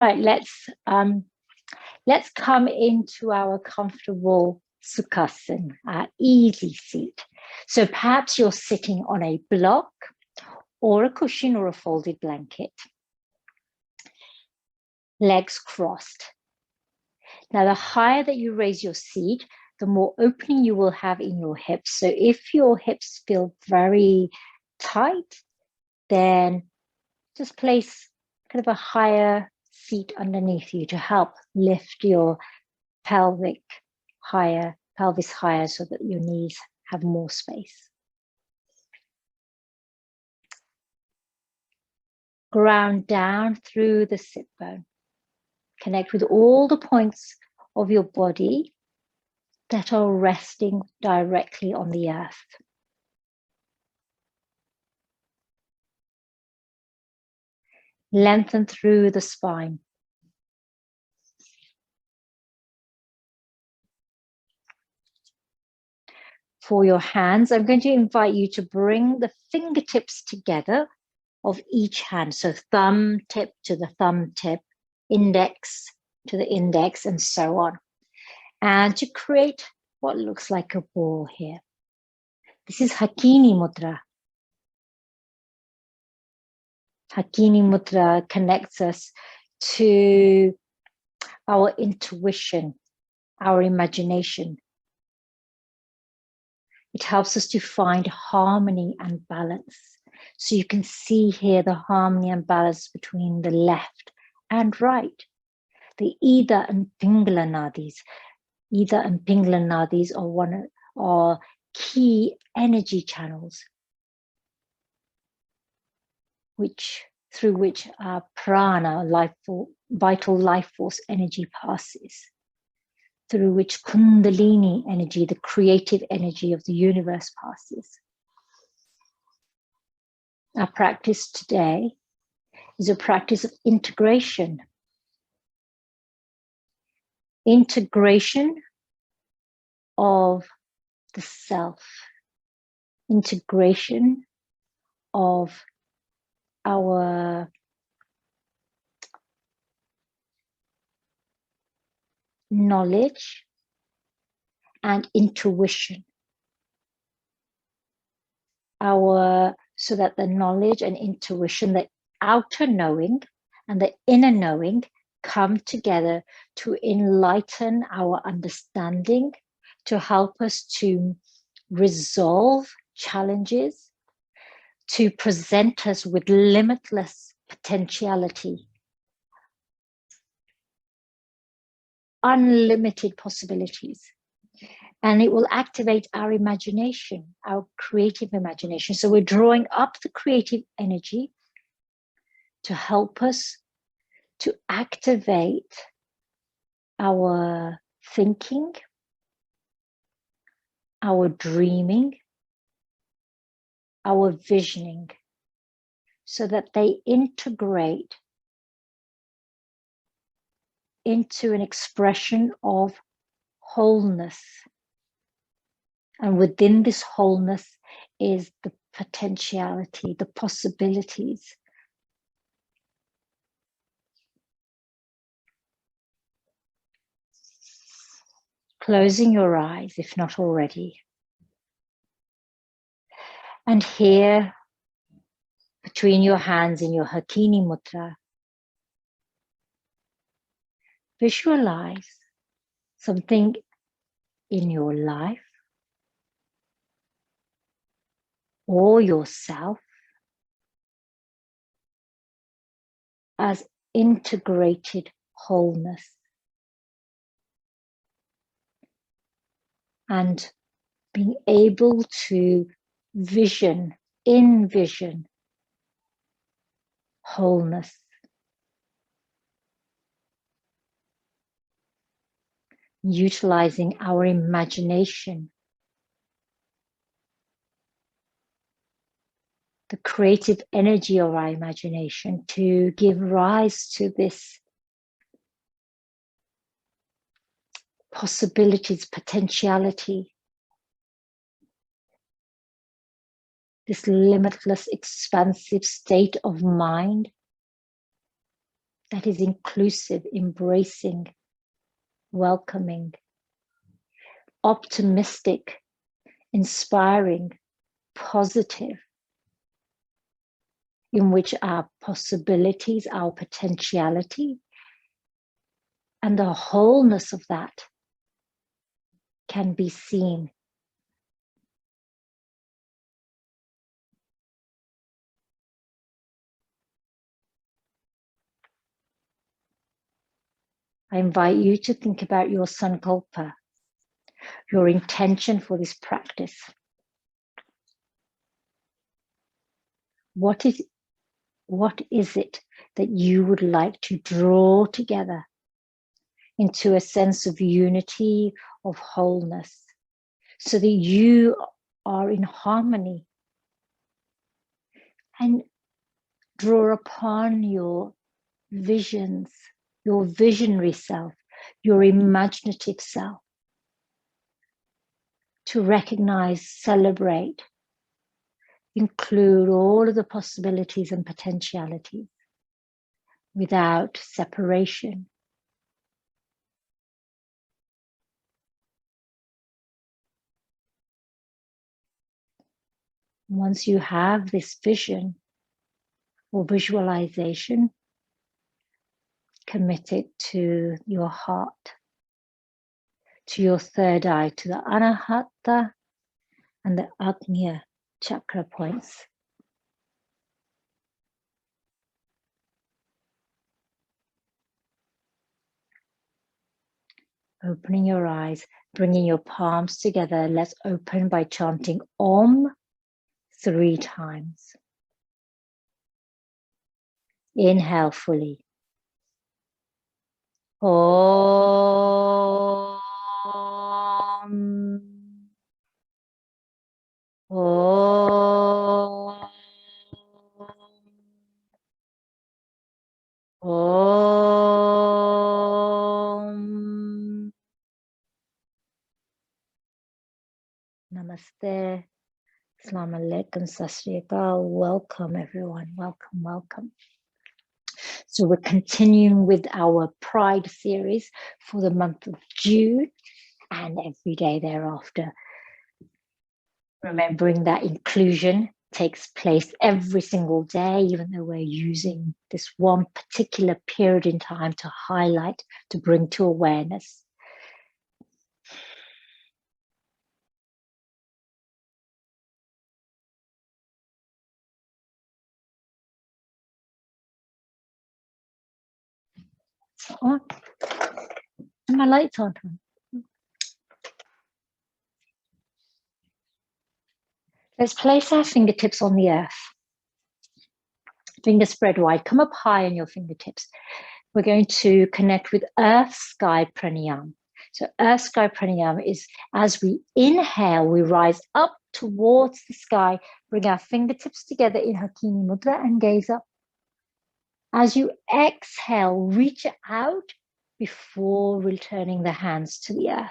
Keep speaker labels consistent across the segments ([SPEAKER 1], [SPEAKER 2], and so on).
[SPEAKER 1] Right, let's come into our comfortable Sukhasana, our easy seat. So perhaps you're sitting on a block or a cushion or a folded blanket. Legs crossed. Now, the higher that you raise your seat, the more opening you will have in your hips. So if your hips feel very tight, then just place kind of a higher seat underneath you to help lift your pelvis higher so that your knees have more space. Ground down through the sit bone. Connect with all the points of your body that are resting directly on the earth. Lengthen through the spine. For your hands, I'm going to invite you to bring the fingertips together of each hand. So thumb tip to the thumb tip, index to the index, and so on. And to create what looks like a ball here. This is Hakini Mudra. Hakini Mudra connects us to our intuition, our imagination. It helps us to find harmony and balance. So you can see here the harmony and balance between the left and right. The Ida and Pingala nadis. Ida and Pingala nadis are key energy channels through which our prana, vital life force energy passes, through which kundalini energy, the creative energy of the universe, passes. Our practice today is a practice of integration. Integration of the self. Integration of our knowledge and intuition. So that the knowledge and intuition, the outer knowing and the inner knowing, come together to enlighten our understanding, to help us to resolve challenges, to present us with limitless potentiality, unlimited possibilities. And it will activate our imagination, our creative imagination. So we're drawing up the creative energy to help us to activate our thinking, our dreaming, our visioning, so that they integrate into an expression of wholeness. And within this wholeness is the potentiality, the possibilities. Closing your eyes, if not already. And here, between your hands in your Hakini Mudra, visualize something in your life or yourself as integrated wholeness. And being able to envision wholeness. Utilizing our imagination, the creative energy of our imagination, to give rise to this possibilities, potentiality, this limitless, expansive state of mind that is inclusive, embracing, welcoming, optimistic, inspiring, positive, in which our possibilities, our potentiality, and the wholeness of that can be seen. I invite you to think about your sankalpa, your intention for this practice. What is it that you would like to draw together into a sense of unity, of wholeness, so that you are in harmony, and draw upon your visions, your visionary self, your imaginative self, to recognize, celebrate, include all of the possibilities and potentialities without separation. Once you have this vision or visualization, commit it to your heart, to your third eye, to the Anahata and the Agnya chakra points. Opening your eyes, bringing your palms together. Let's open by chanting Om 3 times. Inhale fully. Om. Om. Om. Namaste. Assalamu alaikum. Sasri Akal. Welcome everyone. Welcome, welcome. So we're continuing with our Pride series for the month of June and every day thereafter. Remembering that inclusion takes place every single day, even though we're using this one particular period in time to highlight, to bring to awareness. On. And my lights on. Let's place our fingertips on the earth. Fingers spread wide. Come up high on your fingertips. We're going to connect with Earth Sky Pranayama. So Earth Sky Pranayama is, as we inhale, we rise up towards the sky, bring our fingertips together in Hakini Mudra and gaze up. As you exhale, reach out before returning the hands to the earth.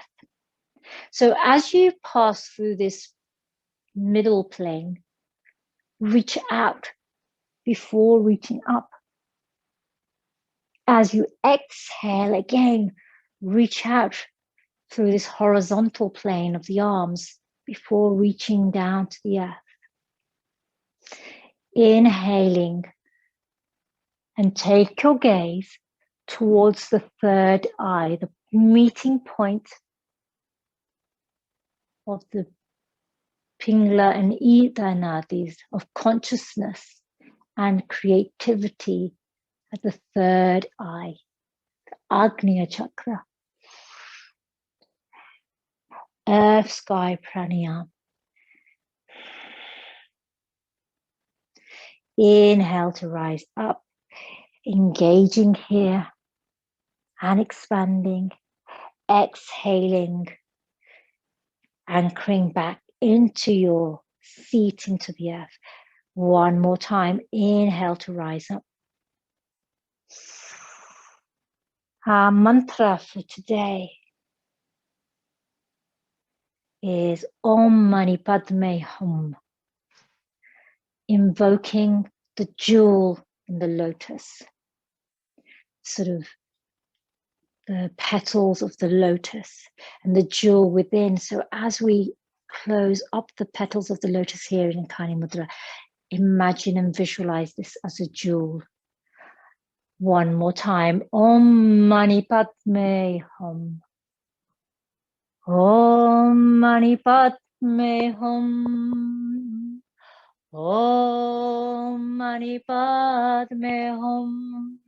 [SPEAKER 1] So as you pass through this middle plane, reach out before reaching up. As you exhale again, reach out through this horizontal plane of the arms before reaching down to the earth. Inhaling and take your gaze towards the third eye, the meeting point of the Pingala and Ida nadis of consciousness and creativity at the third eye, the Agnya chakra. Earth Sky Pranayama. Inhale to rise up, engaging here and expanding. Exhaling, anchoring back into your seat, into the earth. One more time. Inhale to rise up. Our mantra for today is Om Mani Padme Hum, invoking the jewel in the lotus. sort of the petals of the lotus and the jewel within. So as we close up the petals of the lotus here in Hakini Mudra, imagine and visualize this as a jewel. One more time. Om Mani Padme Hum. Om Mani Padme Hum. Om Mani Padme Hum.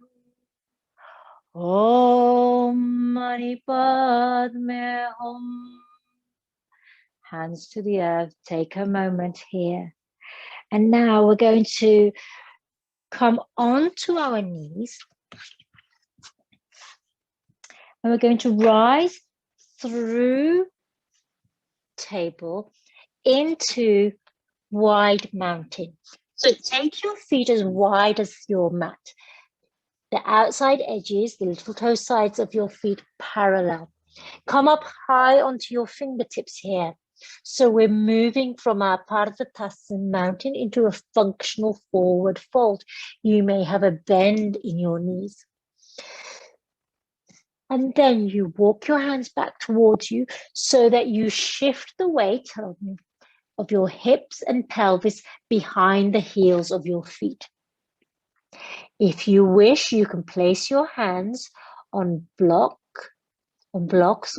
[SPEAKER 1] Om Mani Padme Hum. Hands to the earth. Take a moment here. And now we're going to come onto our knees. And we're going to rise through table into wide mountain. So take your feet as wide as your mat. The outside edges, the little toe sides of your feet parallel. Come up high onto your fingertips here. So we're moving from our Pardhatasana mountain into a functional forward fold. You may have a bend in your knees. And then you walk your hands back towards you so that you shift the weight of your hips and pelvis behind the heels of your feet. If you wish, you can place your hands on blocks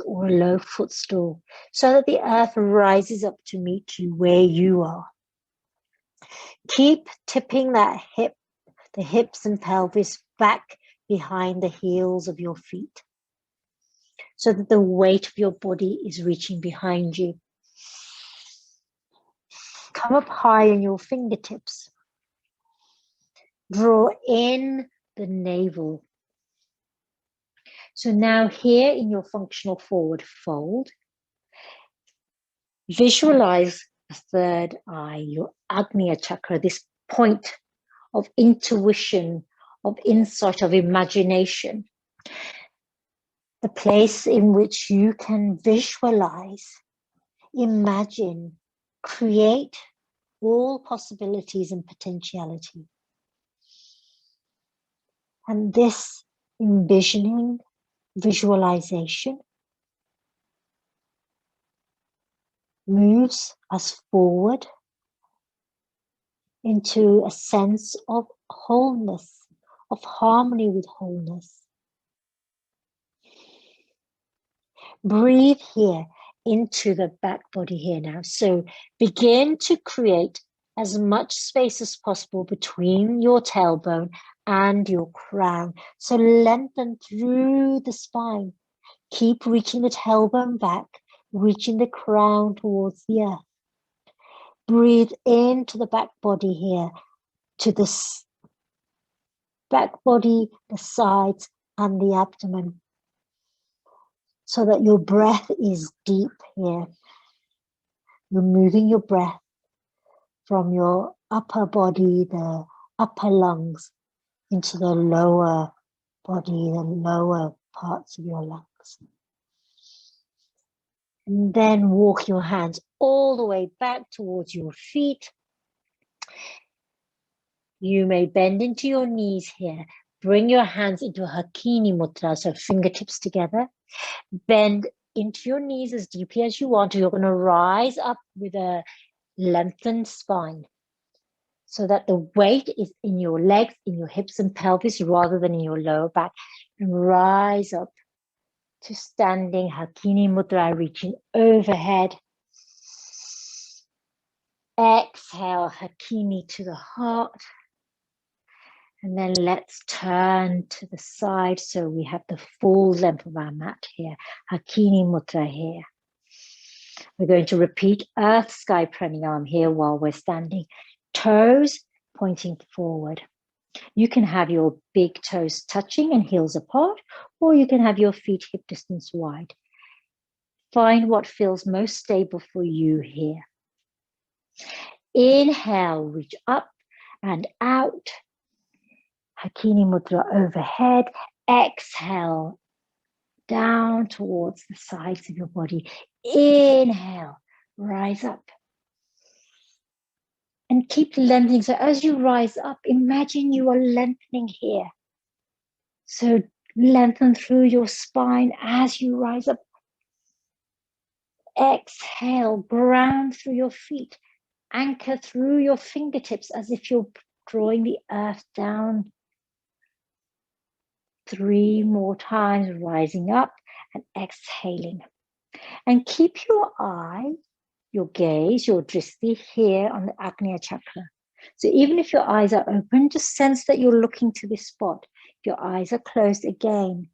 [SPEAKER 1] or a low footstool so that the earth rises up to meet you where you are. Keep tipping the hips and pelvis back behind the heels of your feet so that the weight of your body is reaching behind you. Come up high on your fingertips. Draw in the navel. So now here in your functional forward fold, visualize the third eye, your Agnya chakra, this point of intuition, of insight, of imagination. The place in which you can visualize, imagine, create all possibilities and potentiality. And this envisioning, visualization moves us forward into a sense of wholeness, of harmony with wholeness. Breathe here into the back body here now. So begin to create as much space as possible between your tailbone and your crown. So lengthen through the spine. Keep reaching the tailbone back, reaching the crown towards the earth. Breathe into the back body here, to the back body, the sides, and the abdomen, so that your breath is deep here. You're moving your breath from your upper body, the upper lungs, into the lower body, the lower parts of your lungs. And then walk your hands all the way back towards your feet. You may bend into your knees here. Bring your hands into a Hakini Mudra, so fingertips together. Bend into your knees as deeply as you want. You're going to rise up with a lengthened spine so that the weight is in your legs, in your hips and pelvis rather than in your lower back. And rise up to standing Hakini Mudra, reaching overhead. Exhale, Hakini to the heart. And then let's turn to the side so we have the full length of our mat here. Hakini Mudra here. We're going to repeat Earth Sky Pranayama here while we're standing. Toes pointing forward. You can have your big toes touching and heels apart, or you can have your feet hip distance wide. Find what feels most stable for you here. Inhale, reach up and out. Hakini Mudra overhead. Exhale, down towards the sides of your body. Inhale, rise up. And keep lengthening. So as you rise up, imagine you are lengthening here. So lengthen through your spine as you rise up. Exhale, ground through your feet. Anchor through your fingertips as if you're drawing the earth down. 3 more times, rising up and exhaling. And keep your eye, your gaze, your dristi here on the Agnya chakra. So even if your eyes are open, just sense that you're looking to this spot. If your eyes are closed, again,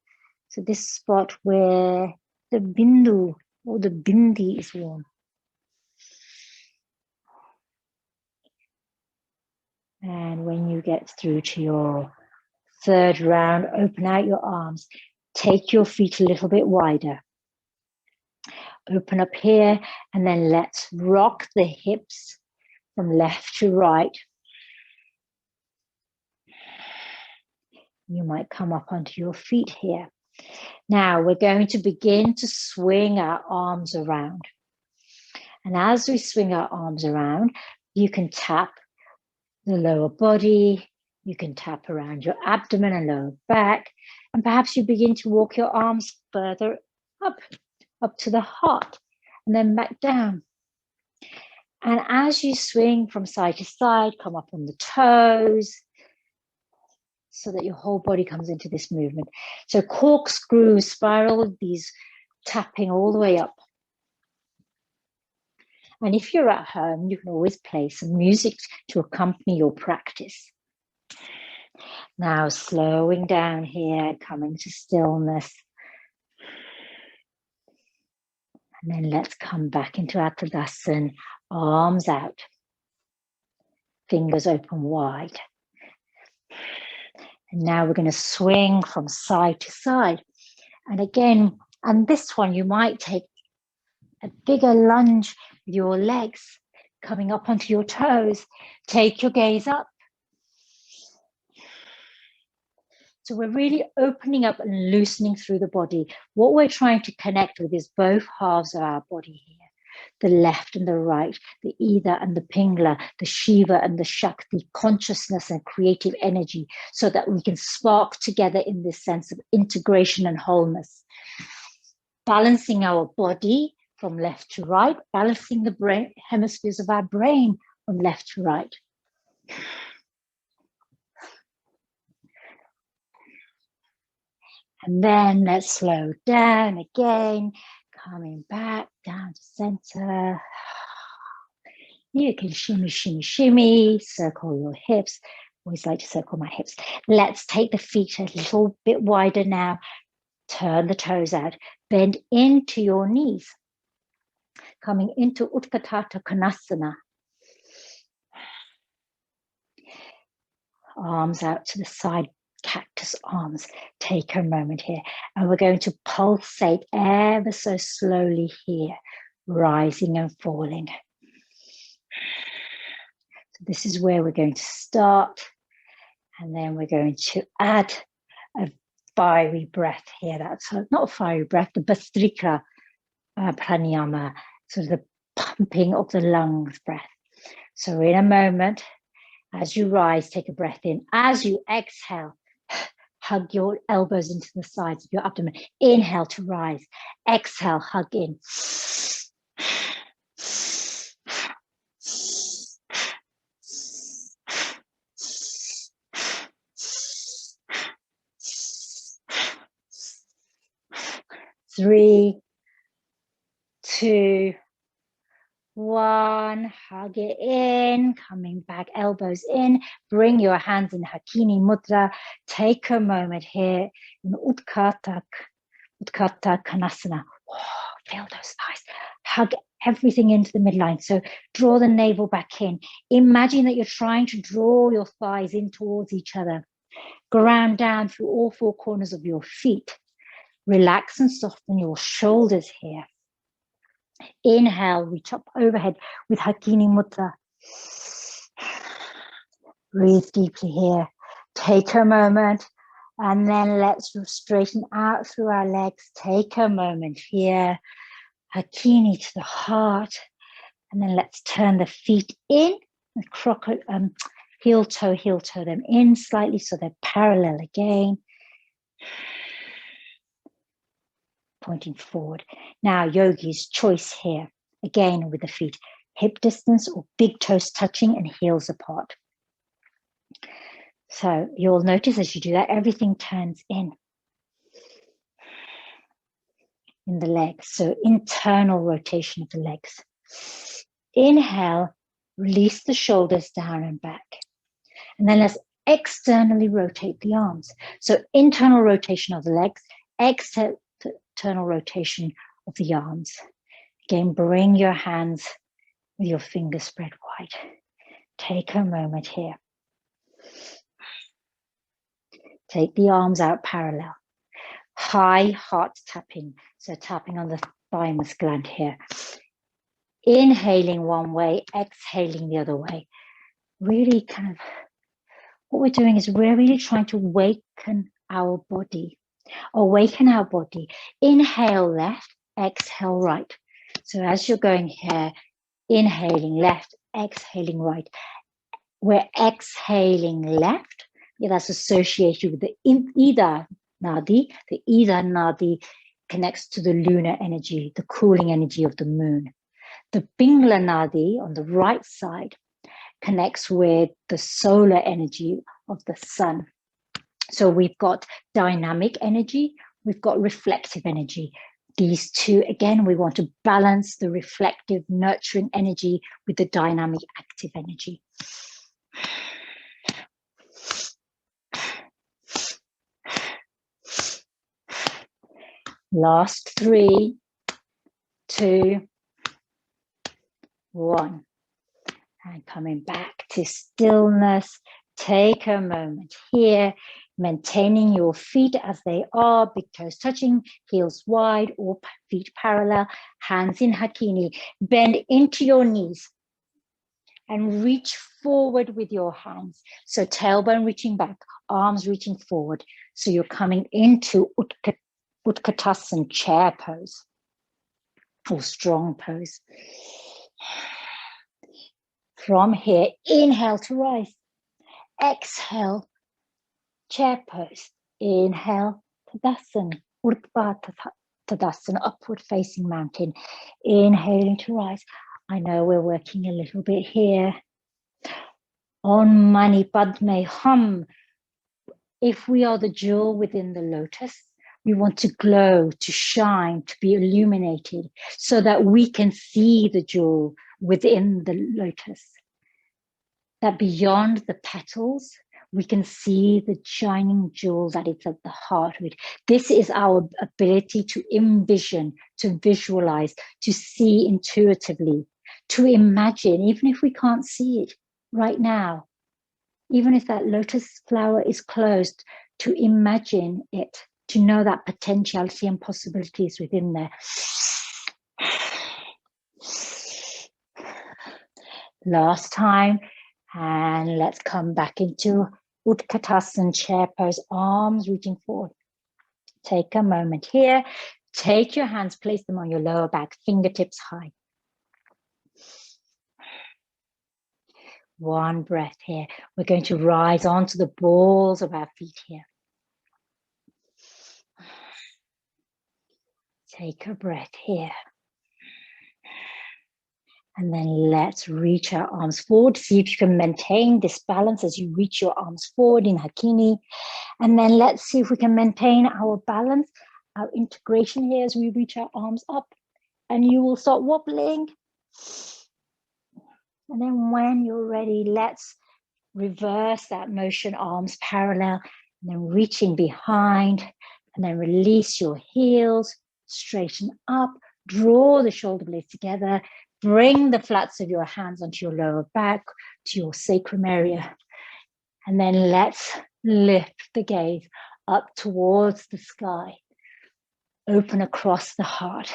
[SPEAKER 1] so this spot where the bindu or the bindi is worn. And when you get through to your 3rd round, open out your arms. Take your feet a little bit wider. Open up here, and then let's rock the hips from left to right. You might come up onto your feet here. Now we're going to begin to swing our arms around. And as we swing our arms around, you can tap the lower body, you can tap around your abdomen and lower back, and perhaps you begin to walk your arms further up to the heart, and then back down. And as you swing from side to side, come up on the toes, so that your whole body comes into this movement. So corkscrew, spiral, these tapping all the way up. And if you're at home, you can always play some music to accompany your practice. Now slowing down here, coming to stillness. And then let's come back into our Tadasana, arms out, fingers open wide. And now we're going to swing from side to side. And again, and this one, you might take a bigger lunge with your legs coming up onto your toes. Take your gaze up. So we're really opening up and loosening through the body. What we're trying to connect with is both halves of our body here. The left and the right, the Ida and the Pingla, the Shiva and the Shakti, consciousness and creative energy, so that we can spark together in this sense of integration and wholeness. Balancing our body from left to right, balancing the brain hemispheres of our brain from left to right. And then let's slow down again, coming back down to center. You can shimmy, shimmy, shimmy, circle your hips. Always like to circle my hips. Let's take the feet a little bit wider now. Turn the toes out. Bend into your knees. Coming into Utkata Konasana. Arms out to the side, cactus arms. Take a moment here. And we're going to pulsate ever so slowly here, rising and falling. So this is where we're going to start. And then we're going to add a fiery breath here. That's not a fiery breath, the Bhastrika Pranayama, sort of the pumping of the lungs breath. So in a moment, as you rise, take a breath in. As you exhale, hug your elbows into the sides of your abdomen. Inhale to rise. Exhale, hug in. 3, 2, 1, hug it in, coming back, elbows in, bring your hands in Hakini Mudra. Take a moment here in Utkata Konasana. Oh, feel those thighs. Hug everything into the midline. So draw the navel back in. Imagine that you're trying to draw your thighs in towards each other. Ground down through all 4 corners of your feet. Relax and soften your shoulders here. Inhale, reach up overhead with Hakini Mudra. Breathe deeply here. Take a moment, and then let's straighten out through our legs. Take a moment here. Hakini to the heart, and then let's turn the feet in. Heel toe them in slightly so they're parallel again. Pointing forward. Now, yogis, choice here. Again, with the feet hip distance or big toes touching and heels apart. So you'll notice as you do that, everything turns in the legs. So internal rotation of the legs. Inhale, release the shoulders down and back. And then let's externally rotate the arms. So internal rotation of the legs, external rotation of the arms. Again, bring your hands with your fingers spread wide. Take a moment here. Take the arms out parallel. High heart tapping. So tapping on the thymus gland here. Inhaling one way, exhaling the other way. Really kind of, what we're doing is we're really trying to awaken our body. Awaken our body. Inhale left, exhale right. So as you're going here, inhaling left, exhaling right. We're exhaling left. Yeah, that's associated with the Ida Nadi. The Ida Nadi connects to the lunar energy, the cooling energy of the moon. The Pingla Nadi on the right side connects with the solar energy of the sun. So we've got dynamic energy, we've got reflective energy. These two, again, we want to balance the reflective, nurturing energy with the dynamic, active energy. Last 3, 2, 1. And coming back to stillness. Take a moment here, maintaining your feet as they are, big toes touching, heels wide or feet parallel, hands in Hakini. Bend into your knees and reach forward with your hands. So tailbone reaching back, arms reaching forward. So you're coming into Utkatasana, chair pose or strong pose. From here, inhale to rise. Exhale, chair pose. Inhale, Tadasana, Utkata Konasana, upward facing mountain. Inhaling to rise. I know we're working a little bit here. Om Mani Padme Hum. If we are the jewel within the lotus, we want to glow, to shine, to be illuminated so that we can see the jewel within the lotus. That beyond the petals, we can see the shining jewel that is at the heart of it. This is our ability to envision, to visualize, to see intuitively, to imagine, even if we can't see it right now, even if that lotus flower is closed, to imagine it, to know that potentiality and possibilities within there. Last time. And let's come back into Utkatasana, chair pose, arms reaching forward. Take a moment here. Take your hands, place them on your lower back, fingertips high. One breath here. We're going to rise onto the balls of our feet here. Take a breath here. And then let's reach our arms forward. See if you can maintain this balance as you reach your arms forward in Hakini. And then let's see if we can maintain our balance, our integration here as we reach our arms up. And you will start wobbling. And then when you're ready, let's reverse that motion, arms parallel, and then reaching behind. And then release your heels, straighten up, draw the shoulder blades together. Bring the flats of your hands onto your lower back, to your sacrum area. And then let's lift the gaze up towards the sky. Open across the heart.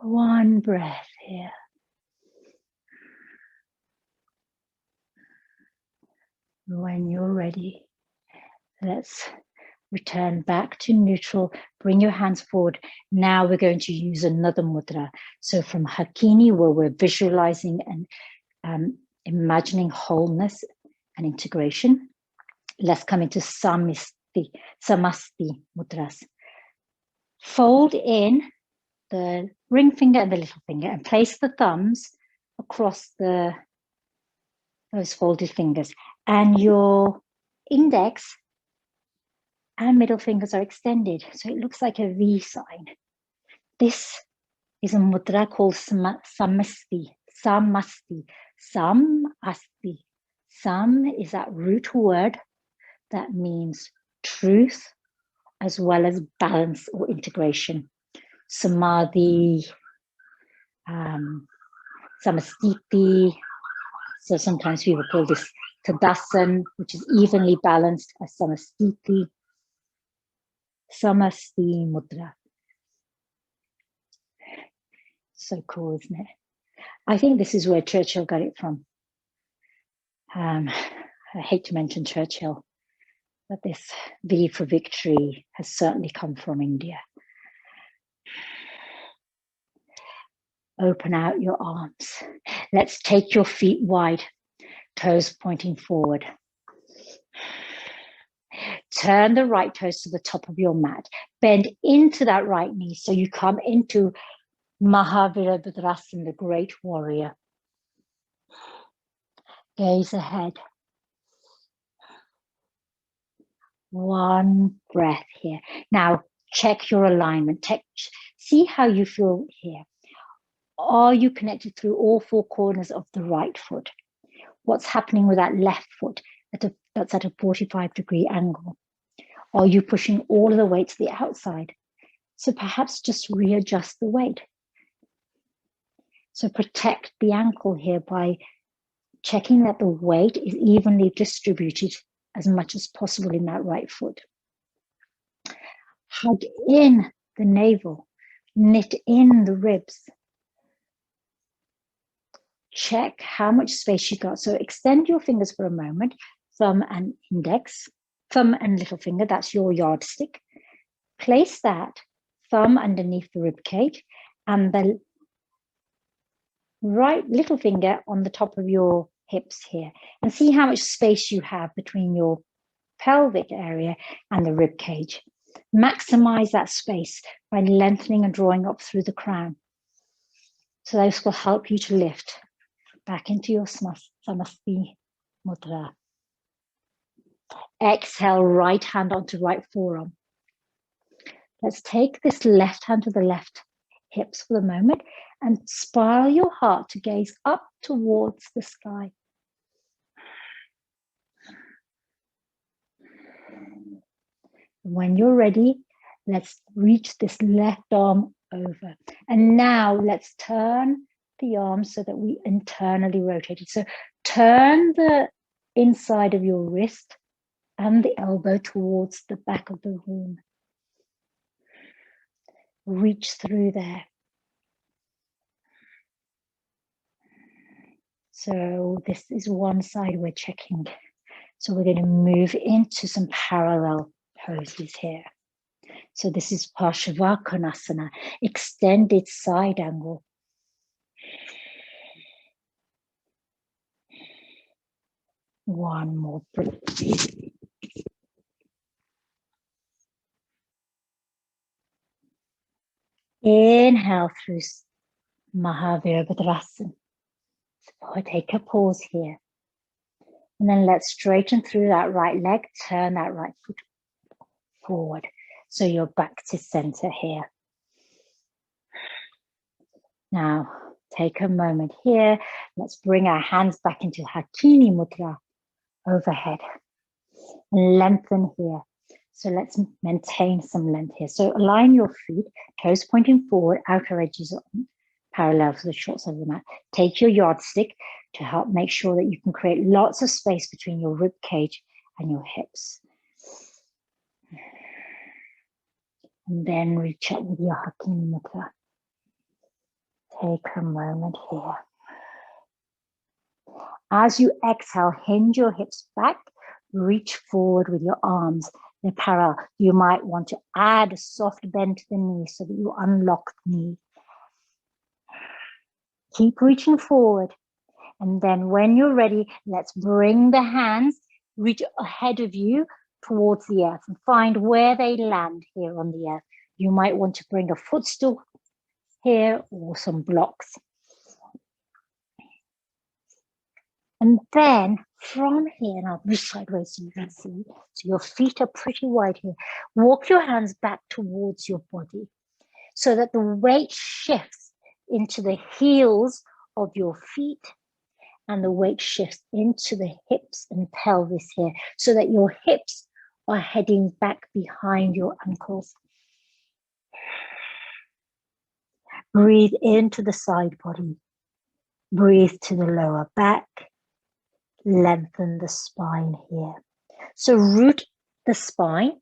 [SPEAKER 1] One breath here. When you're ready, let's return back to neutral. Bring your hands forward. Now we're going to use another mudra. So from Hakini, where we're visualizing and imagining wholeness and integration. Let's come into Samasthi Mudras. Fold in the ring finger and the little finger and place the thumbs across those folded fingers. And your index and middle fingers are extended. So it looks like a V sign. This is a mudra called Samasthi. Samasthi. Samasthi. Sam is that root word that means truth as well as balance or integration. Samadhi, Samastiti. So sometimes people call this Tadasan, which is evenly balanced, as Samastiti. Samasthi Mudra. So cool, isn't it? I think this is where Churchill got it from. I hate to mention Churchill, but this V for victory has certainly come from India. Open out your arms. Let's take your feet wide, toes pointing forward. Turn the right toes to the top of your mat. Bend into that right knee so you come into Mahaviradrasana, the great warrior. Gaze ahead. One breath here. Now check your alignment. See how you feel here. Are you connected through all four corners of the right foot? What's happening with that left foot that's at a 45-degree angle? Are you pushing all of the weight to the outside? So perhaps just readjust the weight. So protect the ankle here by checking that the weight is evenly distributed as much as possible in that right foot. Hug in the navel, knit in the ribs. Check how much space you got. So extend your fingers for a moment, thumb and index, thumb and little finger, that's your yardstick. Place that thumb underneath the rib cage and the right little finger on the top of your hips here, and see how much space you have between your pelvic area and the rib cage. Maximize that space by lengthening and drawing up through the crown. So those will help you to lift back into your Samasthi Mudra. Exhale, right hand onto right forearm. Let's take this left hand to the left hips for the moment and spiral your heart to gaze up towards the sky. When you're ready, let's reach this left arm over. And now let's turn the arm so that we internally rotate it. So turn the inside of your wrist and the elbow towards the back of the room. Reach through there. So this is one side we're checking. So we're going to move into some parallel poses here. So this is Parashava Konasana, extended side angle. One more breath. Inhale through Mahaviradrasana. So take a pause here. And then let's straighten through that right leg, turn that right foot forward. So you're back to center here. Now, take a moment here. Let's bring our hands back into Hakini Mudra overhead. And lengthen here. So let's maintain some length here. So align your feet, toes pointing forward, outer edges on, parallel to the short side of the mat. Take your yardstick to help make sure that you can create lots of space between your rib cage and your hips. And then reach up with your Hakini Mudra. Take a moment here. As you exhale, hinge your hips back, reach forward with your arms. They're parallel. You might want to add a soft bend to the knee so that you unlock the knee. Keep reaching forward. And then when you're ready, let's bring the hands, reach ahead of you towards the earth and find where they land here on the earth. You might want to bring a footstool here or some blocks. And then from here, and I'll move sideways so you can see, so your feet are pretty wide here. Walk your hands back towards your body so that the weight shifts into the heels of your feet and the weight shifts into the hips and pelvis here so that your hips are heading back behind your ankles. Breathe into the side body. Breathe to the lower back. Lengthen the spine here. So root the spine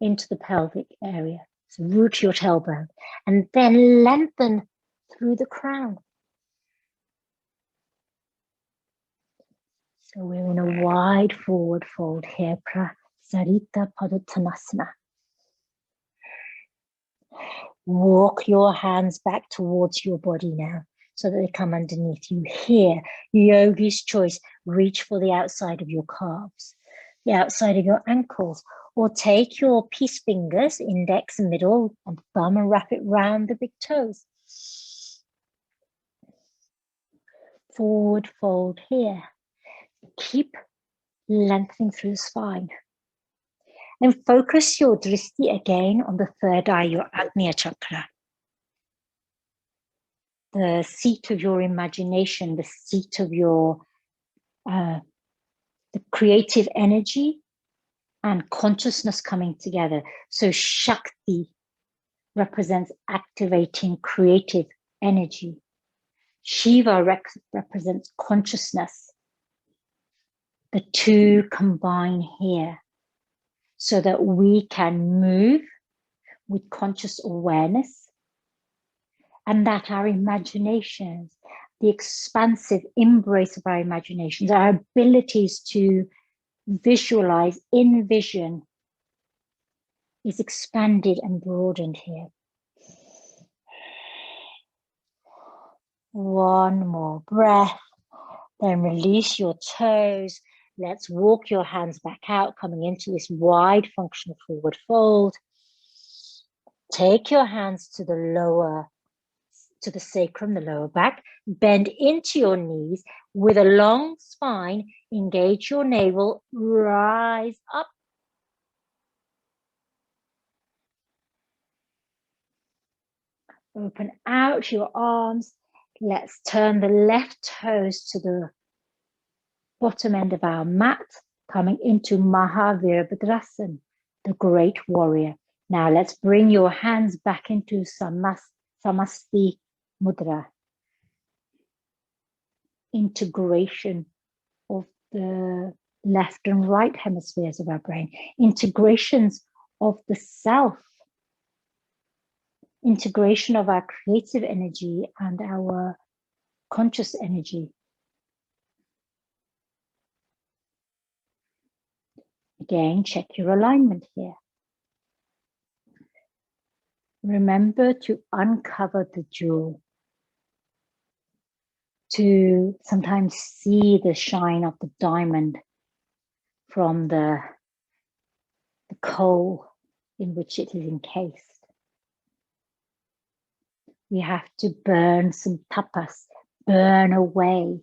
[SPEAKER 1] into the pelvic area. So root your tailbone and then lengthen through the crown. So we're in a wide forward fold here. Sarita Tanasana. Walk your hands back towards your body now so that they come underneath you here. Yogi's choice, reach for the outside of your calves, the outside of your ankles, or take your peace fingers, index, middle, and thumb and wrap it round the big toes. Forward fold here. Keep lengthening through the spine. And focus your drishti again on the third eye, your Agnya chakra. The seat of your imagination, the seat of your the creative energy and consciousness coming together. So Shakti represents activating creative energy. Shiva represents consciousness. The two combine here so that we can move with conscious awareness and that our imaginations, the expansive embrace of our imaginations, our abilities to visualize, envision, is expanded and broadened here. One more breath, then release your toes. Let's walk your hands back out, coming into this wide functional forward fold. Take your hands to the lower, to the sacrum, the lower back. Bend into your knees with a long spine. Engage your navel. Rise up. Open out your arms. Let's turn the left toes to the bottom end of our mat, coming into Mahavirabhadrasana, the great warrior. Now let's bring your hands back into Samasthi Mudra. Integration of the left and right hemispheres of our brain. Integrations of the self. Integration of our creative energy and our conscious energy. Again, check your alignment here. Remember to uncover the jewel, to sometimes see the shine of the diamond from the coal in which it is encased. We have to burn some tapas, burn away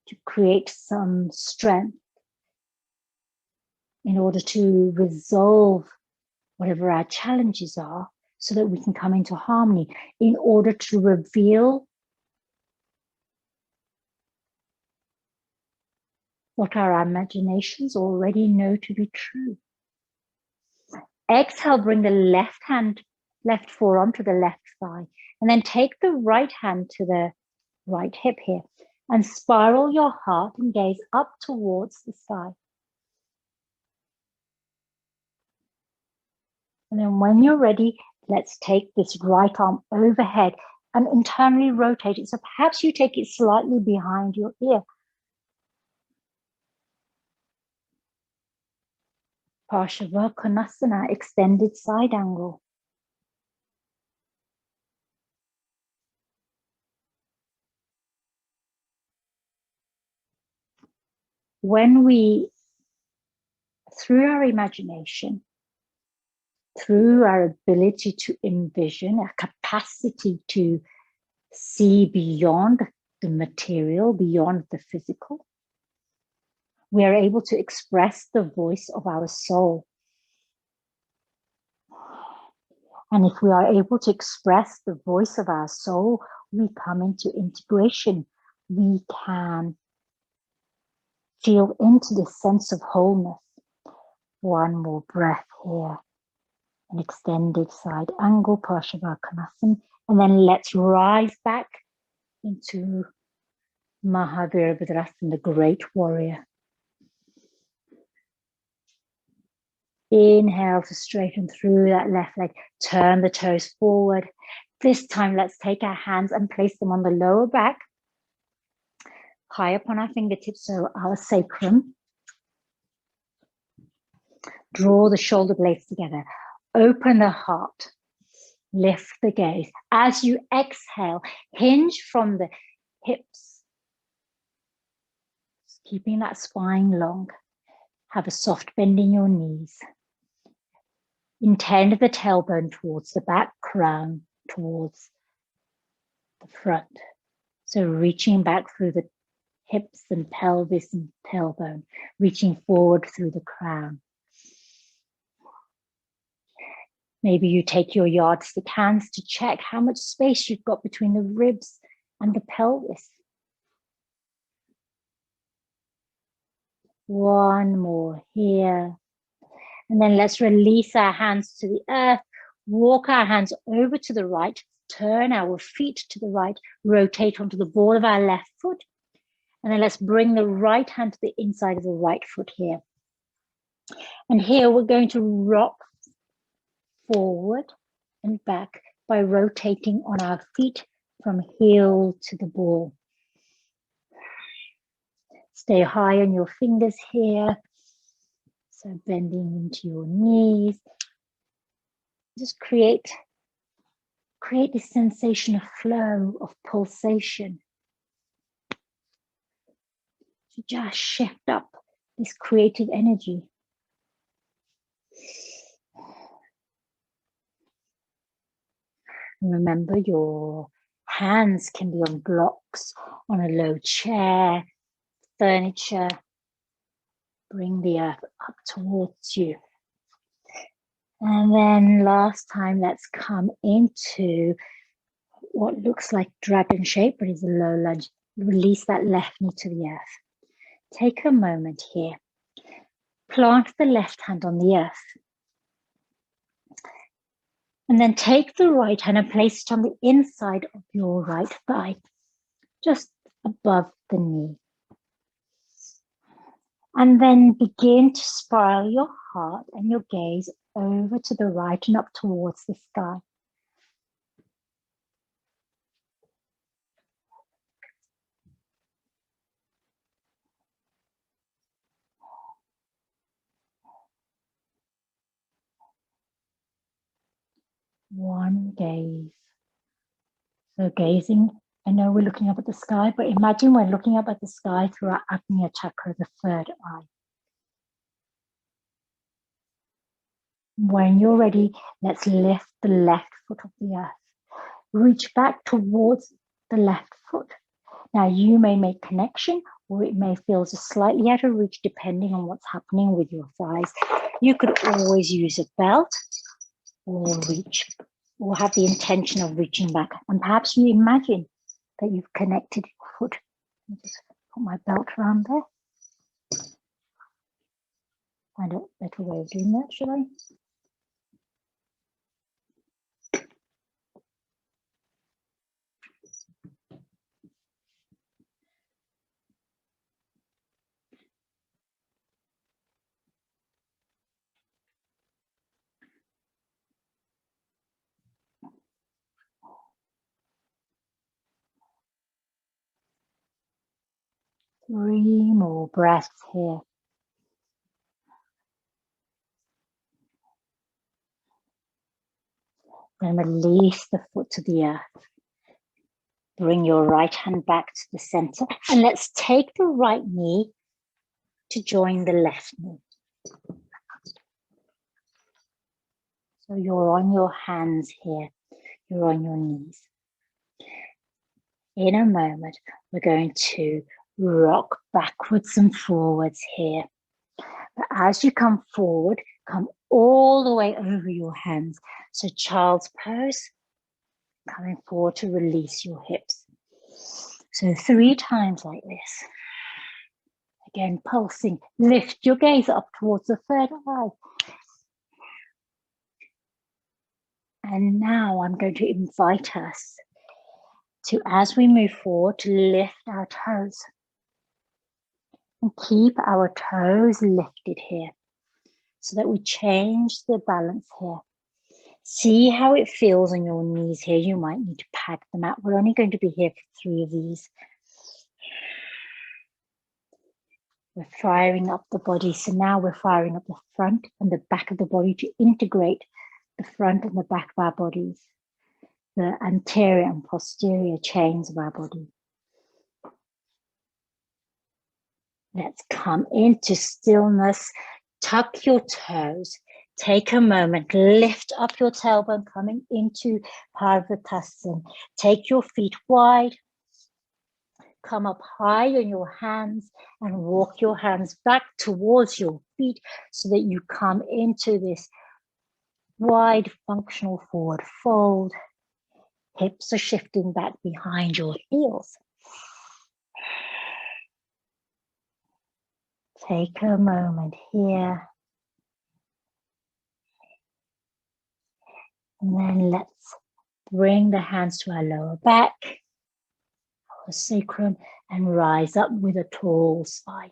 [SPEAKER 1] to create some strength in order to resolve whatever our challenges are so that we can come into harmony, in order to reveal what our imaginations already know to be true. Exhale, bring the left forearm to the left thigh, and then take the right hand to the right hip here and spiral your heart and gaze up towards the sky. And then when you're ready, let's take this right arm overhead and internally rotate it. So perhaps you take it slightly behind your ear. Parashava Konasana, extended side angle. when we, through our imagination, through our ability to envision, our capacity to see beyond the material, beyond the physical, we are able to express the voice of our soul. And if we are able to express the voice of our soul, we come into integration. We can feel into this sense of wholeness. One more breath here. An extended side angle, Parashava Konasana. And then let's rise back into Mahavirabhadrasana, the great warrior. Inhale to straighten through that left leg. Turn the toes forward. This time, let's take our hands and place them on the lower back, high up on our fingertips, so our sacrum. Draw the shoulder blades together. Open the heart. Lift the gaze. As you exhale, hinge from the hips, keeping that spine long. Have a soft bend in your knees. Intend the tailbone towards the back, crown towards the front. So reaching back through the hips and pelvis and tailbone, reaching forward through the crown. Maybe you take your yardstick hands to check how much space you've got between the ribs and the pelvis. One more here. And then let's release our hands to the earth, walk our hands over to the right, turn our feet to the right, rotate onto the ball of our left foot. And then let's bring the right hand to the inside of the right foot here. And here we're going to rock forward and back by rotating on our feet from heel to the ball. Stay high on your fingers here. So bending into your knees. Just create this sensation of flow, of pulsation. To just shift up this creative energy. And remember, your hands can be on blocks, on a low chair, furniture. Bring the earth up towards you. And then last time, let's come into what looks like dragon shape, but is a low lunge. Release that left knee to the earth. Take a moment here. Plant the left hand on the earth. And then take the right hand and place it on the inside of your right thigh, just above the knee. And then begin to spiral your heart and your gaze over to the right and up towards the sky. One gaze. So gazing, I know we're looking up at the sky, but imagine we're looking up at the sky through our Agnya chakra, the third eye. When you're ready, let's lift the left foot off the earth. Reach back towards the left foot. Now you may make connection, or it may feel just slightly out of reach depending on what's happening with your thighs. You could always use a belt or reach, or have the intention of reaching back. And perhaps you imagine that you've connected your foot. Let me just put my belt around there. Find a better way of doing that, should I? Three more breaths here. Then release the foot to the earth. Bring your right hand back to the center. And let's take the right knee to join the left knee. So you're on your hands here, you're on your knees. In a moment, we're going to rock backwards and forwards here. But as you come forward, come all the way over your hands. So child's pose, coming forward to release your hips. So 3 times like this. Again, pulsing. Lift your gaze up towards the third eye. And now I'm going to invite us to, as we move forward, to lift our toes. And keep our toes lifted here so that we change the balance here. See how it feels on your knees here. You might need to pad them out. We're only going to be here for 3 of these. We're firing up the body. So now we're firing up the front and the back of the body to integrate the front and the back of our bodies, the anterior and posterior chains of our body. Let's come into stillness. Tuck your toes. Take a moment. Lift up your tailbone, coming into Parvatasana. Take your feet wide. Come up high on your hands and walk your hands back towards your feet so that you come into this wide functional forward fold. Hips are shifting back behind your heels. Take a moment here. And then let's bring the hands to our lower back, our sacrum, and rise up with a tall spine.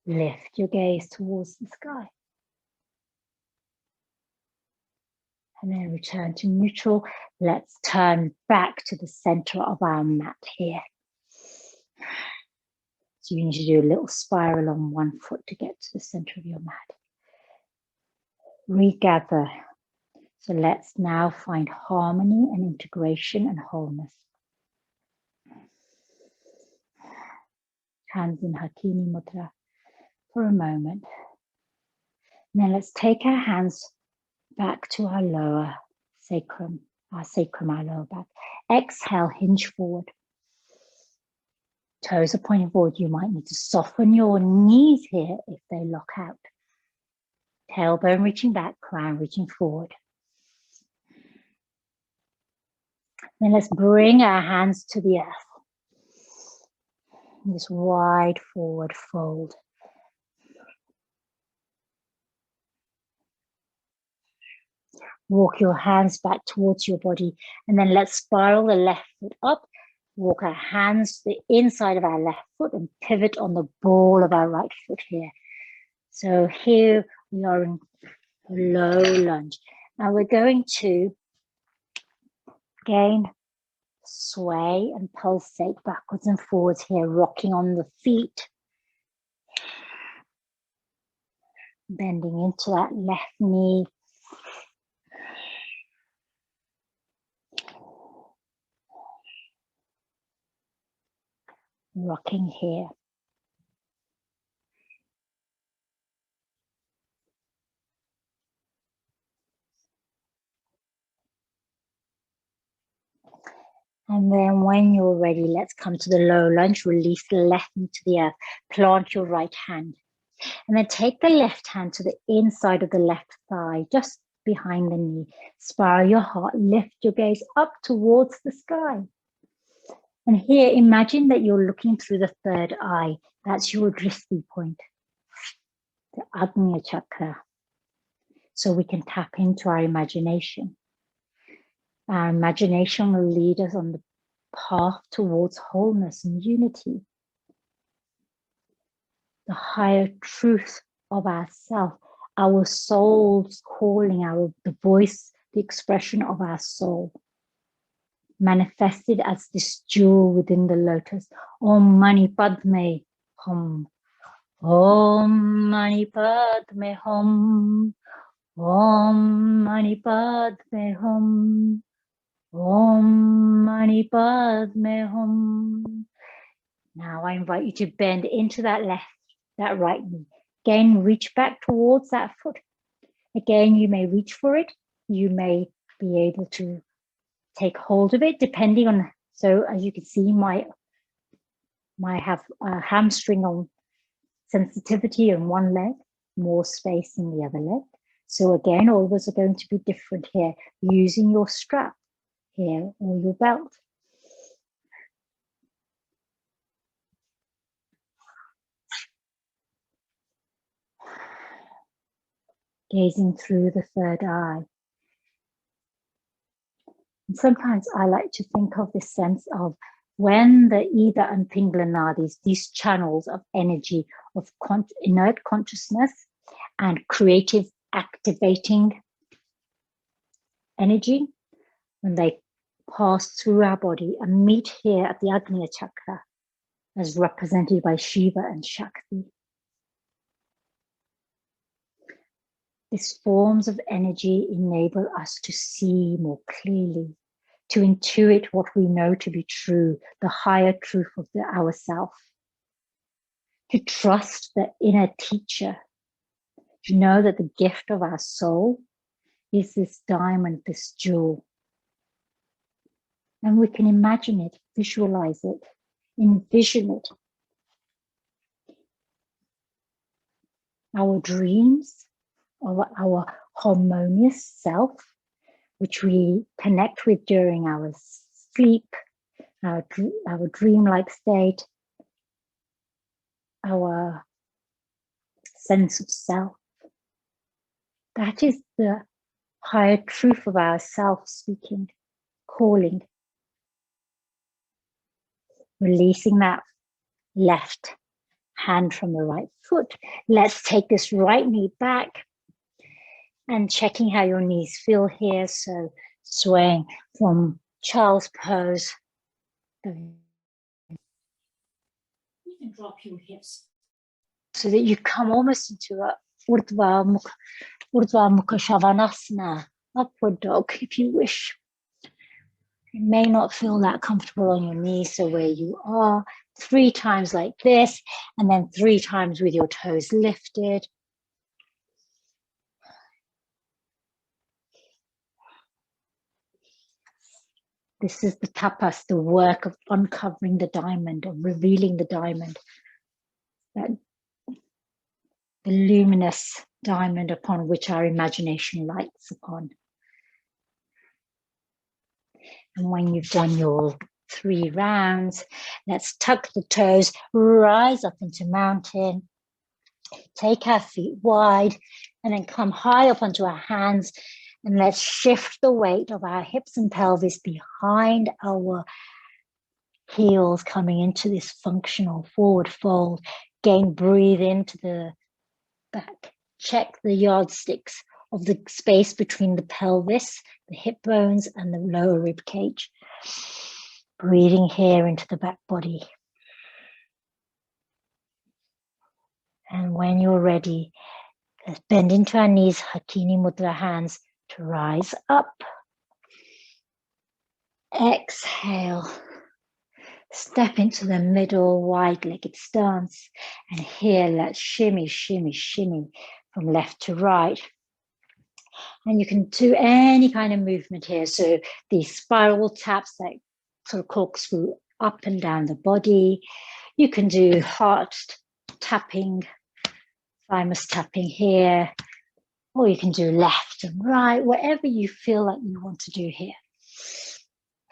[SPEAKER 1] Lift your gaze towards the sky. And then return to neutral. Let's turn back to the center of our mat here. So you need to do a little spiral on one foot to get to the center of your mat. Regather. So let's now find harmony and integration and wholeness. Hands in Hakini Mudra for a moment. And then let's take our hands back to our lower sacrum, our lower back. Exhale, hinge forward. Toes are pointing forward. You might need to soften your knees here if they lock out. Tailbone reaching back, crown reaching forward. Then let's bring our hands to the earth. This wide forward fold. Walk your hands back towards your body, and then let's spiral the left foot up. Walk our hands to the inside of our left foot and pivot on the ball of our right foot here. So here we are in a low lunge. Now we're going to again sway and pulsate backwards and forwards here, rocking on the feet. Bending into that left knee. Rocking here. And then when you're ready, let's come to the low lunge. Release the left knee to the earth. Plant your right hand. And then take the left hand to the inside of the left thigh, just behind the knee. Spiral your heart. Lift your gaze up towards the sky. And here, imagine that you're looking through the third eye. That's your drishti point, the Agnya chakra. So we can tap into our imagination. Our imagination will lead us on the path towards wholeness and unity. The higher truth of ourself, our soul's calling, the voice, the expression of our soul, manifested as this jewel within the lotus. Om Mani Padme Hum. Om Mani Padme Hum. Om Mani Padme Hum. Om Mani Padme Hum. Now I invite you to bend into that right knee. Again, reach back towards that foot. Again, you may reach for it. You may be able to take hold of it depending on, so as you can see, my have a hamstring on sensitivity on one leg, more space in the other leg. So again, all of us are going to be different here, using your strap here or your belt. Gazing through the third eye. And sometimes I like to think of this sense of when the Ida and Pingala nadis, these channels of energy, of inert consciousness and creative activating energy, when they pass through our body and meet here at the Agnya chakra, as represented by Shiva and Shakti. These forms of energy enable us to see more clearly, to intuit what we know to be true, the higher truth of ourself, to trust the inner teacher, to know that the gift of our soul is this diamond, this jewel. And we can imagine it, visualize it, envision it. Our dreams of our harmonious self, which we connect with during our sleep, our dreamlike state, our sense of self. That is the higher truth of ourself speaking, calling, releasing that left hand from the right foot. Let's take this right knee back and checking how your knees feel here. So swaying from child's pose. You can drop your hips so that you come almost into a Urdhva Mukha Svanasana, upward dog if you wish. You may not feel that comfortable on your knees, so where you are, 3 times like this, and then 3 times with your toes lifted. This is the tapas, the work of uncovering the diamond, of revealing the diamond, that the luminous diamond upon which our imagination lights upon. And when you've done your 3 rounds, let's tuck the toes, rise up into mountain, take our feet wide, and then come high up onto our hands. And let's shift the weight of our hips and pelvis behind our heels, coming into this functional forward fold. Again, breathe into the back. Check the yardsticks of the space between the pelvis, the hip bones, and the lower rib cage. Breathing here into the back body. And when you're ready, let's bend into our knees, Hakini Mudra hands to rise up. Exhale. Step into the middle wide-legged stance. And here, let's shimmy, shimmy, shimmy from left to right. And you can do any kind of movement here. So these spiral taps that sort of corkscrew up and down the body. You can do heart tapping, thymus tapping here, or you can do left and right, whatever you feel like you want to do here.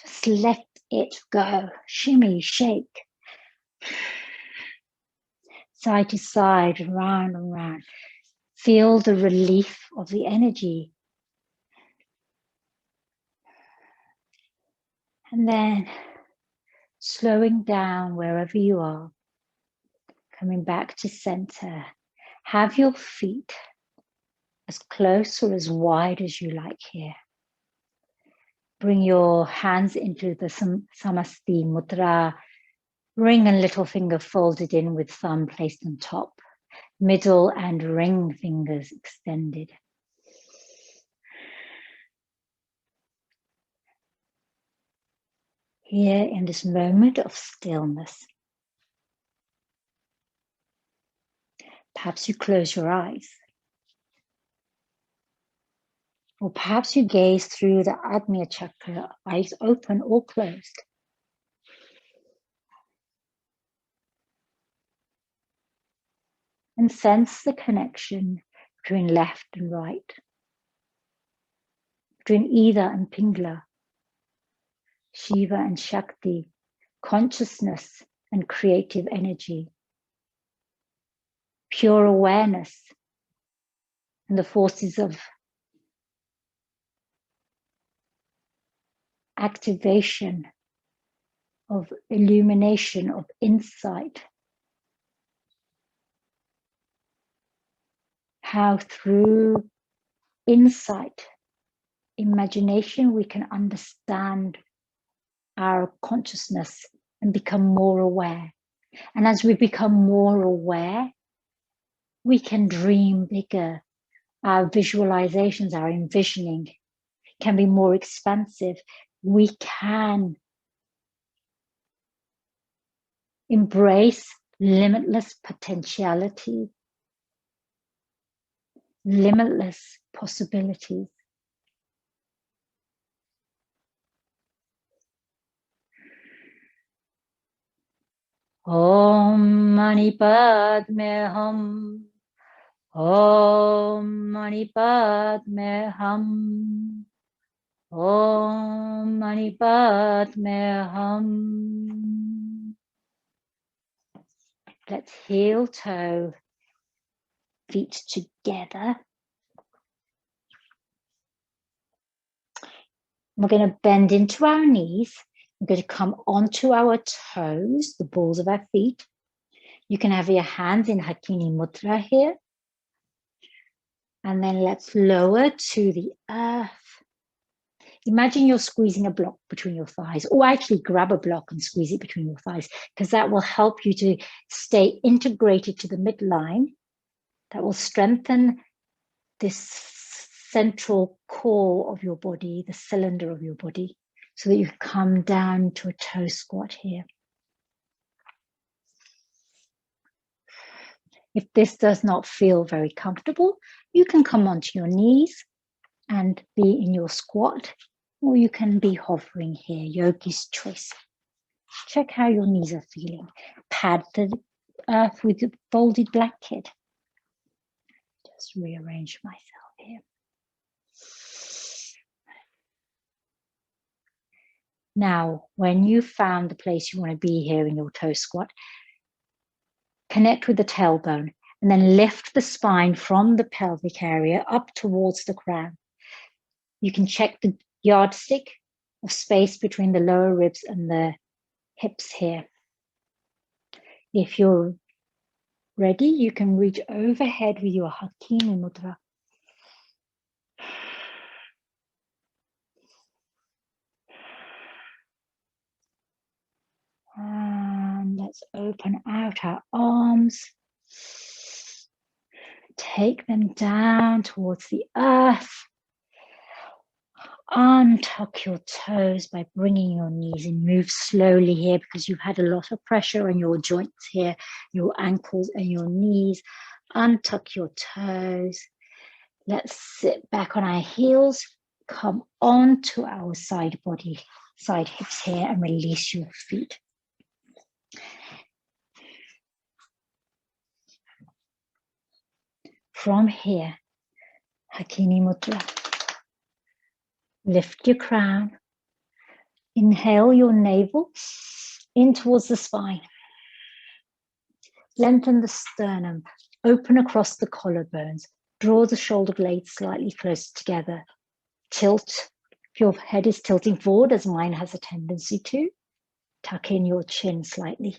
[SPEAKER 1] Just let it go. Shimmy, shake. Side to side, round and round. Feel the relief of the energy. And then slowing down wherever you are, coming back to center. Have your feet as close or as wide as you like here. Bring your hands into the Samasthi Mudra. Ring and little finger folded in with thumb placed on top. Middle and ring fingers extended. Here in this moment of stillness, Perhaps you close your eyes. Or perhaps you gaze through the Ajna chakra, eyes open or closed. And sense the connection between left and right, between Ida and Pingala, Shiva and Shakti, consciousness and creative energy, pure awareness and the forces of activation, of illumination, of insight. How through insight, imagination, we can understand our consciousness and become more aware. And as we become more aware, we can dream bigger. Our visualizations, our envisioning can be more expansive. We can embrace limitless potentiality, limitless possibilities. Om Mani Padme Hum. Om Mani Padme Hum. Om Mani Padme Hum. Let's heel toe, feet together. We're going to bend into our knees. We're going to come onto our toes, the balls of our feet. You can have your hands in Hakini Mudra here. And then let's lower to the earth. Imagine you're squeezing a block between your thighs, or actually grab a block and squeeze it between your thighs, because that will help you to stay integrated to the midline. That will strengthen this central core of your body, the cylinder of your body, so that you come down to a toe squat here. If this does not feel very comfortable, you can come onto your knees and be in your squat, or you can be hovering here, yogi's choice. Check how your knees are feeling. Pad the earth with a folded blanket. Just rearrange myself here. Now, when you found the place you want to be here in your toe squat, connect with the tailbone and then lift the spine from the pelvic area up towards the crown. You can check the yardstick of space between the lower ribs and the hips here. If you're ready, you can reach overhead with your Hakini Mudra. And let's open out our arms. Take them down towards the earth. Untuck your toes by bringing your knees in. Move slowly here because you've had a lot of pressure on your joints here, your ankles and your knees. Untuck your toes. Let's sit back on our heels. Come onto our side body, side hips here, and release your feet. From here, Hakini Mudra. Lift your crown. Inhale your navel in towards the spine. Lengthen the sternum. Open across the collarbones. Draw the shoulder blades slightly closer together. Tilt. If your head is tilting forward, as mine has a tendency to, tuck in your chin slightly.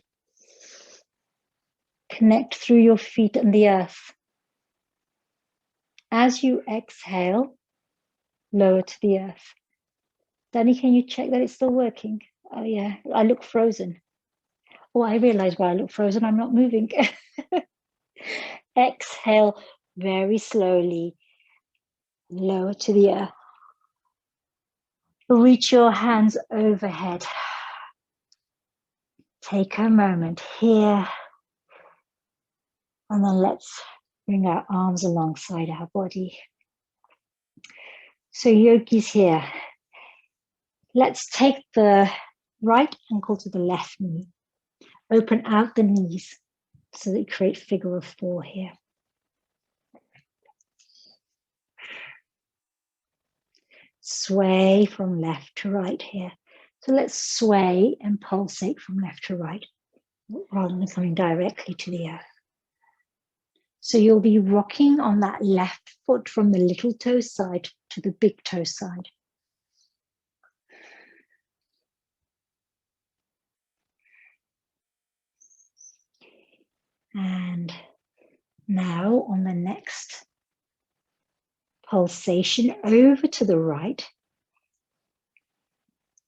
[SPEAKER 1] Connect through your feet and the earth. As you exhale, lower to the earth. Danny, can you check that it's still working? Oh yeah, I look frozen. Oh, I realize why I look frozen, I'm not moving. Exhale very slowly, lower to the earth. Reach your hands overhead. Take a moment here And then let's bring our arms alongside our body. So yogis here, let's take the right ankle to the left knee. Open out the knees so that you create figure of 4 here. Sway from left to right here. So let's sway and pulsate from left to right rather than coming directly to the earth. So you'll be rocking on that left foot from the little toe side to the big toe side. And now on the next pulsation over to the right,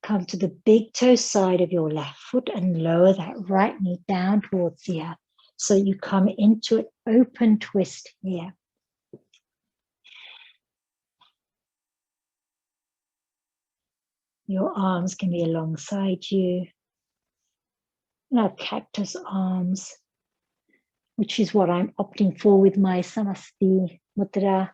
[SPEAKER 1] come to the big toe side of your left foot and lower that right knee down towards the earth. So you come into an open twist here. Your arms can be alongside you. Now cactus arms, which is what I'm opting for with my Samasthi Mudra.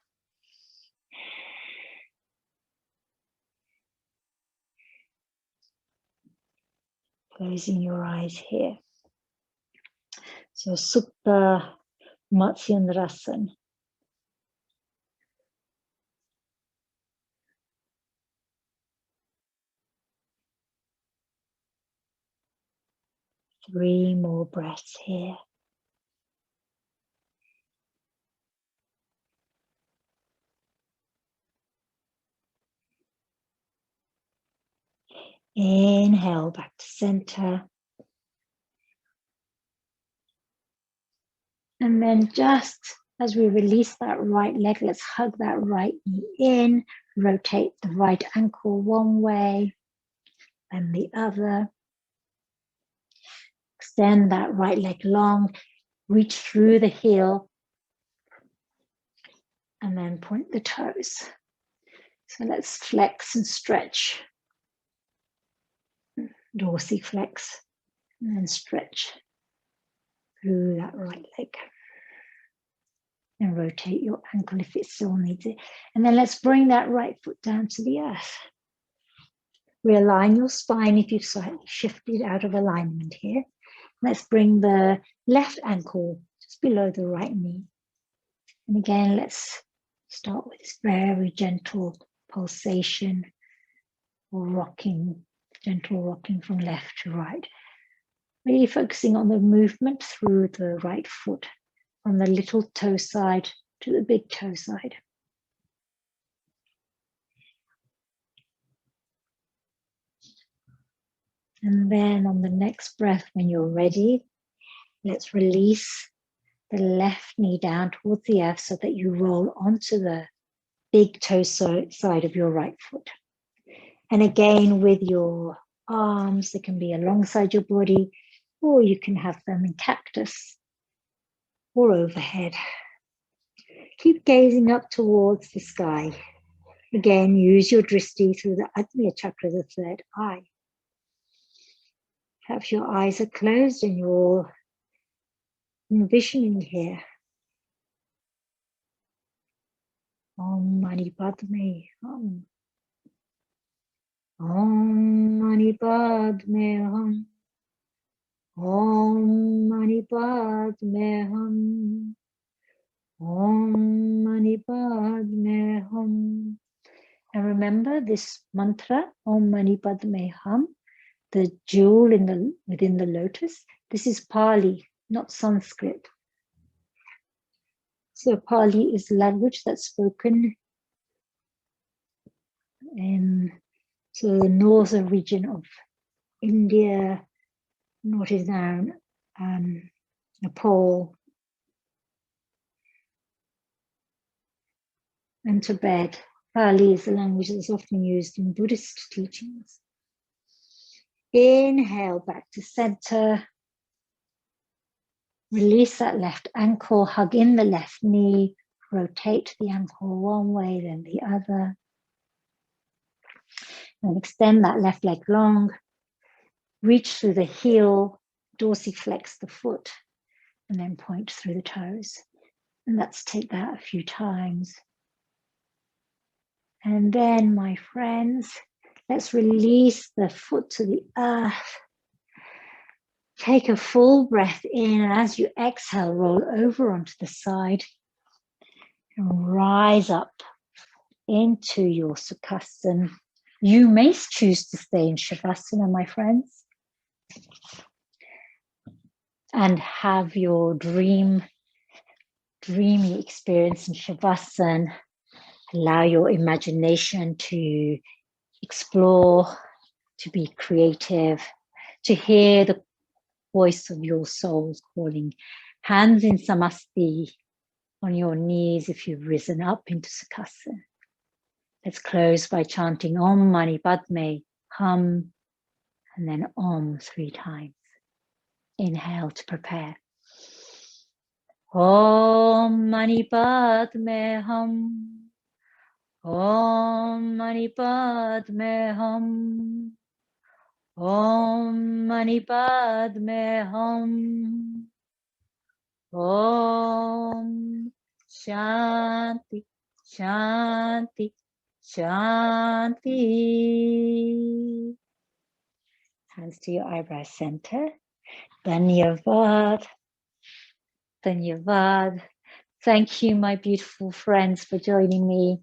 [SPEAKER 1] Closing your eyes here. So Supta Matsyendrasana. Three more breaths here. Inhale back to center. And then just as we release that right leg, let's hug that right knee in, rotate the right ankle one way and the other. Extend that right leg long, reach through the heel, and then point the toes. So let's flex and stretch. Dorsiflex, and then stretch through that right leg. And rotate your ankle if it still needs it. And then let's bring that right foot down to the earth. Realign your spine if you've slightly shifted out of alignment here. Let's bring the left ankle just below the right knee. And again, let's start with this very gentle pulsation or rocking, gentle rocking from left to right. Really focusing on the movement through the right foot, from the little toe side to the big toe side. And then on the next breath, when you're ready, let's release the left knee down towards the earth so that you roll onto the big toe side of your right foot. And again, with your arms, they can be alongside your body, or you can have them in cactus or overhead. Keep gazing up towards the sky. Again, use your drishti through the Agnya chakra, the third eye. Perhaps your eyes are closed and you're envisioning here. Om Mani Padme Hum. Om Mani Padme Hum. Om Mani Padme Hum. Om Mani Padme Hum. And remember this mantra, Om Mani Padme Hum, the jewel within the lotus. This is Pali, not Sanskrit. So Pali is language that's spoken in the northern region of India, what is now Nepal, and Tibet. Pali is the language that's often used in Buddhist teachings. Inhale back to center. Release that left ankle, hug in the left knee, rotate the ankle one way, then the other. And extend that left leg long. Reach through the heel, dorsiflex the foot. and then point through the toes. And let's take that a few times. And then, my friends, let's release the foot to the earth. Take a full breath in, and as you exhale, roll over onto the side and rise up into your Sukhasana. You may choose to stay in Shavasana, my friends, and have your dreamy experience in Shavasana. Allow your imagination to explore, to be creative, to hear the voice of your souls calling. Hands in Samasthi on your knees if you've risen up into Sukhasana. Let's close by chanting Om Mani Padme Hum, and then Om 3 times. Inhale to prepare. Om Mani Padme Hum. Om Mani Padme Hum. Om Mani Padme Hum. Om Shanti Shanti Shanti. Hands to your eyebrow center. Dhanyavad. Dhanyavad. Thank you, my beautiful friends, for joining me.